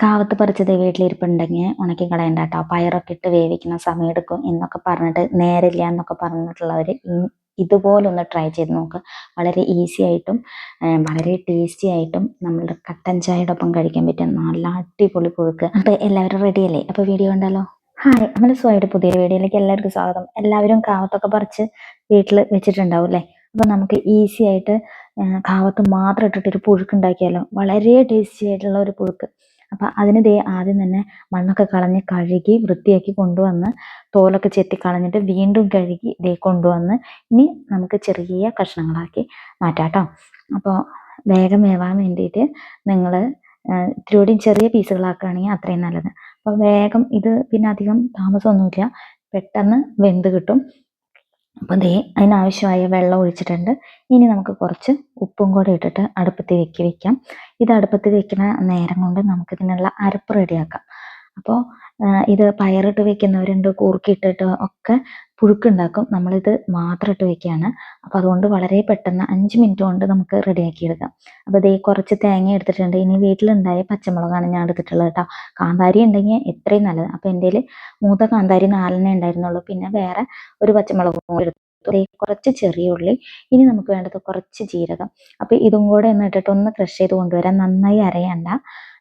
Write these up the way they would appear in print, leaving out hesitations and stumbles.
കാവത്ത് പറിച്ചത് വീട്ടിലിരിപ്പുണ്ടെങ്കിൽ ഉണക്കി കളയണ്ട കേട്ടോ, പയറൊക്കെ ഇട്ട് വേവിക്കുന്ന സമയം എടുക്കും എന്നൊക്കെ പറഞ്ഞിട്ട് നേരില്ല എന്നൊക്കെ പറഞ്ഞിട്ടുള്ളവർ ഇതുപോലൊന്ന് ട്രൈ ചെയ്ത് നോക്ക്. വളരെ ഈസി ആയിട്ടും വളരെ ടേസ്റ്റി ആയിട്ടും നമ്മളുടെ കട്ടൻ ചായയുടെ ഒപ്പം കഴിക്കാൻ പറ്റിയ നല്ല അടിപൊളി പുഴുക്ക്. അപ്പോൾ എല്ലാവരും റെഡിയല്ലേ? അപ്പോൾ വീഡിയോ ഉണ്ടല്ലോ. ഹായ്, നമ്മുടെ സ്വയുടെ പുതിയൊരു വീഡിയോയിലേക്ക് എല്ലാവർക്കും സ്വാഗതം. എല്ലാവരും കാവത്തൊക്കെ പറിച്ച് വീട്ടിൽ വെച്ചിട്ടുണ്ടാവും അല്ലേ? അപ്പോൾ നമുക്ക് ഈസി ആയിട്ട് കാവത്ത് മാത്രം ഇട്ടിട്ടൊരു പുഴുക്ക് ഉണ്ടാക്കിയാലോ. വളരെ ടേസ്റ്റി ആയിട്ടുള്ള ഒരു പുഴുക്ക്. അപ്പം അതിന് ആദ്യം തന്നെ മണ്ണൊക്കെ കളഞ്ഞ് കഴുകി വൃത്തിയാക്കി കൊണ്ടുവന്ന് തോലൊക്കെ ചെത്തി കളഞ്ഞിട്ട് വീണ്ടും കഴുകി കൊണ്ടുവന്ന് ഇനി നമുക്ക് ചെറിയ കഷ്ണങ്ങളാക്കി മാറ്റാം കേട്ടോ. അപ്പോൾ വേഗം വേവാൻ വേണ്ടിയിട്ട് നിങ്ങൾ ഇത്തിരി ചെറിയ പീസുകളാക്കുകയാണെങ്കിൽ അത്രയും നല്ലത്. അപ്പോൾ വേഗം ഇത് പിന്നെ അധികം താമസമൊന്നുമില്ല, പെട്ടെന്ന് വെന്ത് കിട്ടും. അപ്പോൾ അതിനാവശ്യമായ വെള്ളം ഒഴിച്ചിട്ടുണ്ട്. ഇനി നമുക്ക് കുറച്ച് ഉപ്പും കൂടെ ഇട്ടിട്ട് അടുപ്പത്ത് വെക്കാം. ഇത് അടുപ്പത്ത് വെക്കുന്ന നേരം കൊണ്ട് നമുക്കിതിനുള്ള അരപ്പ് റെഡിയാക്കാം. അപ്പോൾ ഇത് പയറിട്ട് വെക്കുന്നവരുണ്ട്, കൂർക്കിട്ടിട്ട് ഒക്കെ പുഴുക്കുണ്ടാക്കും. നമ്മളിത് മാത്രം ഇട്ട് വെക്കുകയാണ്. അപ്പോൾ അതുകൊണ്ട് വളരെ പെട്ടെന്ന് 5 മിനിറ്റ് കൊണ്ട് നമുക്ക് റെഡിയാക്കിയെടുക്കാം. അപ്പോൾ കുറച്ച് തേങ്ങ എടുത്തിട്ടുണ്ട്. ഇനി വീട്ടിലുണ്ടായ പച്ചമുളകാണ് ഞാൻ എടുത്തിട്ടുള്ളത് കേട്ടോ. കാന്താരി ഉണ്ടെങ്കിൽ എത്രയും നല്ലത്. അപ്പോൾ എൻ്റെ മൂത്ത കാന്താരി 4 ഉണ്ടായിരുന്നുള്ളൂ. പിന്നെ വേറെ ഒരു പച്ചമുളകും കൂടി എടുത്തു. കുറച്ച് ചെറിയ ഉള്ളി. ഇനി നമുക്ക് വേണ്ടത് കുറച്ച് ജീരകം. അപ്പോൾ ഇതും കൂടെ ഒന്ന് ഇട്ടിട്ട് ഒന്ന് ക്രഷ് ചെയ്ത് കൊണ്ടുവരാം. നന്നായി അരയണ്ട.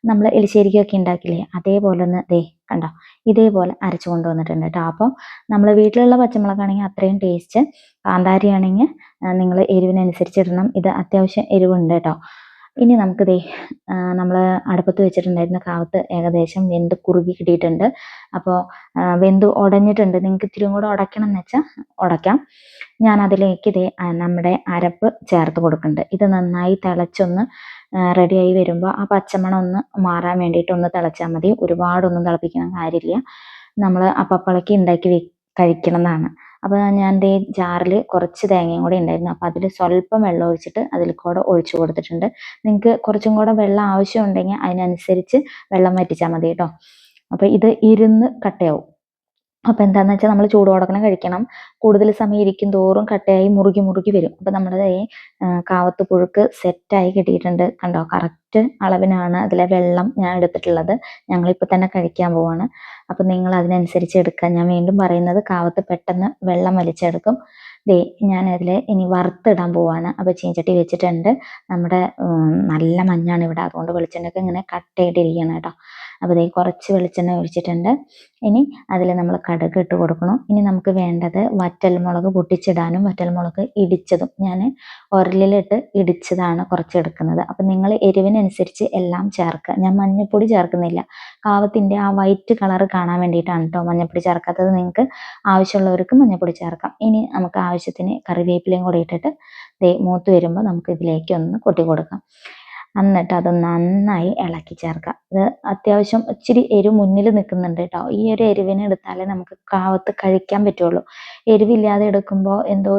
നമ്മൾ എലിശ്ശേരിക്കൊക്കെ ഉണ്ടാക്കില്ലേ അതേപോലെ ഒന്ന് കണ്ടോ, ഇതേപോലെ അരച്ചു കൊണ്ടുവന്നിട്ടുണ്ട് കേട്ടോ. അപ്പോൾ നമ്മൾ വീട്ടിലുള്ള പച്ചമുളകാണെങ്കിൽ അത്രയും ടേസ്റ്റ്. കാന്താരി ആണെങ്കിൽ നിങ്ങൾ എരിവിനനുസരിച്ച് ഇടണം. ഇത് അത്യാവശ്യം എരിവുണ്ട് കേട്ടോ. ഇനി നമുക്ക് നമ്മൾ അടുപ്പത്ത് വെച്ചിട്ടുണ്ടായിരുന്ന കാവത്ത് ഏകദേശം വെന്ത് കുറുകി കിട്ടിയിട്ടുണ്ട്. അപ്പോൾ വെന്ത് ഉടഞ്ഞിട്ടുണ്ട്. നിങ്ങൾക്ക് ഇത്തിരി കൂടെ ഉടയ്ക്കണം എന്ന് വെച്ചാൽ ഉടയ്ക്കാം. ഞാൻ അതിലേക്ക് നമ്മുടെ അരപ്പ് ചേർത്ത് കൊടുക്കുന്നുണ്ട്. ഇത് നന്നായി തിളച്ചൊന്ന് റെഡിയായി വരുമ്പോൾ ആ പച്ചമണം ഒന്ന് മാറാൻ വേണ്ടിയിട്ട് ഒന്ന് തിളച്ചാൽ മതി. ഒരുപാടൊന്നും തിളപ്പിക്കണം കാര്യമില്ല. നമ്മൾ അപ്പളക്കി ഉണ്ടാക്കി കഴിക്കണമെന്നാണ്. അപ്പോൾ ഞാൻ ജാറിൽ കുറച്ച് തേങ്ങയും കൂടെ ഉണ്ടായിരുന്നു. അപ്പോൾ അതിൽ സ്വല്പം വെള്ളം ഒഴിച്ചിട്ട് അതിൽ കൂടെ ഒഴിച്ചു കൊടുത്തിട്ടുണ്ട്. നിങ്ങൾക്ക് കുറച്ചും കൂടെ വെള്ളം ആവശ്യമുണ്ടെങ്കിൽ അതിനനുസരിച്ച് വെള്ളം വറ്റിച്ചാൽ മതി കേട്ടോ. അപ്പോൾ ഇത് ഇരുന്ന് കട്ടയാവും. അപ്പോൾ എന്താണെന്ന് വെച്ചാൽ നമ്മൾ ചൂടോടെ കഴിക്കണം. കൂടുതൽ സമയം ഇരിക്കും തോറും കട്ടയായി മുറുകി വരും. അപ്പോൾ നമ്മുടെ കാവത്ത് പുഴുക്ക് സെറ്റായി കിട്ടിയിട്ടുണ്ട്. കണ്ടോ, കറക്റ്റ് അളവിനാണ് അതിലെ വെള്ളം ഞാൻ എടുത്തിട്ടുള്ളത്. ഞങ്ങളിപ്പോൾ തന്നെ കഴിക്കാൻ പോവാണ്. അപ്പോൾ നിങ്ങൾ അതിനനുസരിച്ച് എടുക്കുക. ഞാൻ വീണ്ടും പറയുന്നത്, കാവത്ത് പെട്ടെന്ന് വെള്ളം വലിച്ചെടുക്കും. ഞാൻ അതിൽ ഇനി വറുത്തിടാൻ പോവാണ്. അപ്പോൾ ചീഞ്ചട്ടി വെച്ചിട്ടുണ്ട്. നമ്മുടെ നല്ല മഞ്ഞാണ് ഇവിടെ, അതുകൊണ്ട് വെളിച്ചെണ്ണയൊക്കെ ഇങ്ങനെ കട്ടയായിട്ടിരിക്കുകയാണ് കേട്ടോ. അപ്പോൾ കുറച്ച് വെളിച്ചെണ്ണ ഒഴിച്ചിട്ടുണ്ട്. ഇനി അതിൽ നമ്മൾ കടുക് ഇട്ട് കൊടുക്കണം. ഇനി നമുക്ക് വേണ്ടത് വറ്റൽമുളക് പൊട്ടിച്ചിടാനും വറ്റൽമുളക് ഇടിച്ചതും. ഞാൻ ഉരലിലിട്ട് ഇടിച്ചതാണ് കുറച്ച് എടുക്കുന്നത്. അപ്പം നിങ്ങൾ എരിവിനനുസരിച്ച് എല്ലാം ചേർക്കുക. ഞാൻ മഞ്ഞൾപ്പൊടി ചേർക്കുന്നില്ല. കാവത്തിൻ്റെ ആ വൈറ്റ് കളർ കാണാൻ വേണ്ടിയിട്ടാണ് കേട്ടോ മഞ്ഞൾപ്പൊടി ചേർക്കാത്തത്. നിങ്ങൾക്ക് ആവശ്യമുള്ളവർക്ക് മഞ്ഞൾപ്പൊടി ചേർക്കാം. ഇനി നമുക്ക് ആവശ്യത്തിന് കറിവേപ്പിലയും കൂടി ഇട്ടിട്ട് മൂത്ത് വരുമ്പോൾ നമുക്ക് ഇതിലേക്ക് ഒന്ന് കൊട്ടി കൊടുക്കാം. എന്നിട്ട് അത് നന്നായി ഇളക്കി ചേർക്കാം. ഇത് അത്യാവശ്യം ഇച്ചിരി എരിവ് മുന്നിൽ നിൽക്കുന്നുണ്ട് കേട്ടോ. ഈ ഒരു എരിവിന് എടുത്താലേ നമുക്ക് കാവത്ത് കഴിക്കാൻ പറ്റുള്ളൂ. എരിവില്ലാതെ എടുക്കുമ്പോൾ എന്തോ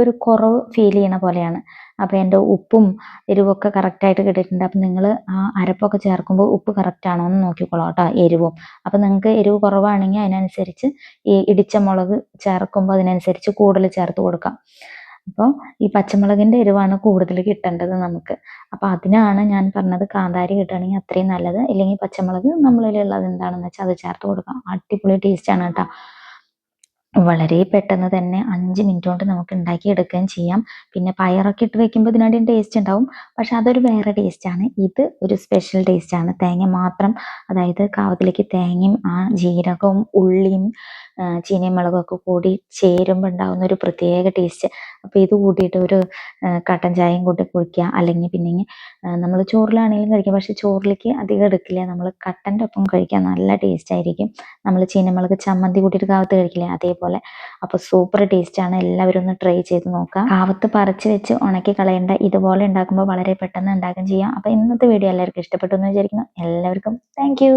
ഒരു കുറവ് ഫീൽ ചെയ്യണ പോലെയാണ്. അപ്പോൾ എൻ്റെ ഉപ്പും എരിവൊക്കെ കറക്റ്റായിട്ട് കിട്ടിയിട്ടുണ്ട്. അപ്പം നിങ്ങൾ ആ അരപ്പൊക്കെ ചേർക്കുമ്പോൾ ഉപ്പ് കറക്റ്റ് ആണോ എന്ന് നോക്കിക്കോളാം കേട്ടോ, എരിവും. അപ്പം നിങ്ങൾക്ക് എരിവ് കുറവാണെങ്കിൽ അതിനനുസരിച്ച് ഈ ഇടിച്ച മുളക് ചേർക്കുമ്പോൾ അതിനനുസരിച്ച് കൂടുതൽ ചേർത്ത് കൊടുക്കാം. അപ്പോൾ ഈ പച്ചമുളകിൻ്റെ എരിവാണ് കൂടുതൽ കിട്ടേണ്ടത് നമുക്ക്. അപ്പോൾ അതിനാണ് ഞാൻ പറഞ്ഞത്, കാന്താരി കിട്ടുകയാണെങ്കിൽ അത്രയും നല്ലത്. ഇല്ലെങ്കിൽ പച്ചമുളക് നമ്മളിലുള്ളത് എന്താണെന്ന് വെച്ചാൽ അത് ചേർത്ത് കൊടുക്കാം. അടിപൊളി ടേസ്റ്റാണ് കേട്ടോ. വളരെ പെട്ടെന്ന് തന്നെ 5 മിനിറ്റ് കൊണ്ട് നമുക്ക് ഉണ്ടാക്കിയെടുക്കുകയും ചെയ്യാം. പിന്നെ പയറൊക്കെ ഇട്ട് വെക്കുമ്പോൾ ഇതിനടിയും ടേസ്റ്റ് ഉണ്ടാവും, പക്ഷെ അതൊരു വേറെ ടേസ്റ്റാണ്. ഇത് ഒരു സ്പെഷ്യൽ ടേസ്റ്റാണ്. തേങ്ങ മാത്രം, അതായത് കാവത്തിലേക്ക് തേങ്ങയും ആ ജീരകവും ഉള്ളിയും ചീനയും മുളകൊക്കെ കൂടി ചേരുമ്പോൾ ഉണ്ടാകുന്ന ഒരു പ്രത്യേക ടേസ്റ്റ്. അപ്പോൾ ഇത് കൂട്ടിയിട്ട് ഒരു കട്ടൻ ചായയും കൂട്ടി കുടിക്കുക. അല്ലെങ്കിൽ പിന്നെ നമ്മൾ ചോറിലാണെങ്കിലും കഴിക്കാം, പക്ഷെ ചോറിലേക്ക് അധികം എടുക്കില്ല. നമ്മൾ കട്ടൻ്റെ ഒപ്പം കഴിക്കാൻ നല്ല ടേസ്റ്റ് ആയിരിക്കും. നമ്മൾ ചീനമുളക് ചമ്മന്തി കൂട്ടിയിട്ട് കാവത്ത് കഴിക്കില്ലേ അതേപോലെ. അപ്പോൾ സൂപ്പർ ടേസ്റ്റാണ്. എല്ലാവരും ഒന്ന് ട്രൈ ചെയ്ത് നോക്കാം. കാവത്ത് പറിച്ച് വെച്ച് ഉണക്കി കളയേണ്ട. ഇതുപോലെ ഉണ്ടാക്കുമ്പോൾ വളരെ പെട്ടെന്ന് ഉണ്ടാക്കുകയും ചെയ്യാം. അപ്പോൾ ഇന്നത്തെ വീഡിയോ എല്ലാവർക്കും ഇഷ്ടപ്പെട്ടു എന്ന് വിചാരിക്കുന്നു. എല്ലാവർക്കും താങ്ക് യു.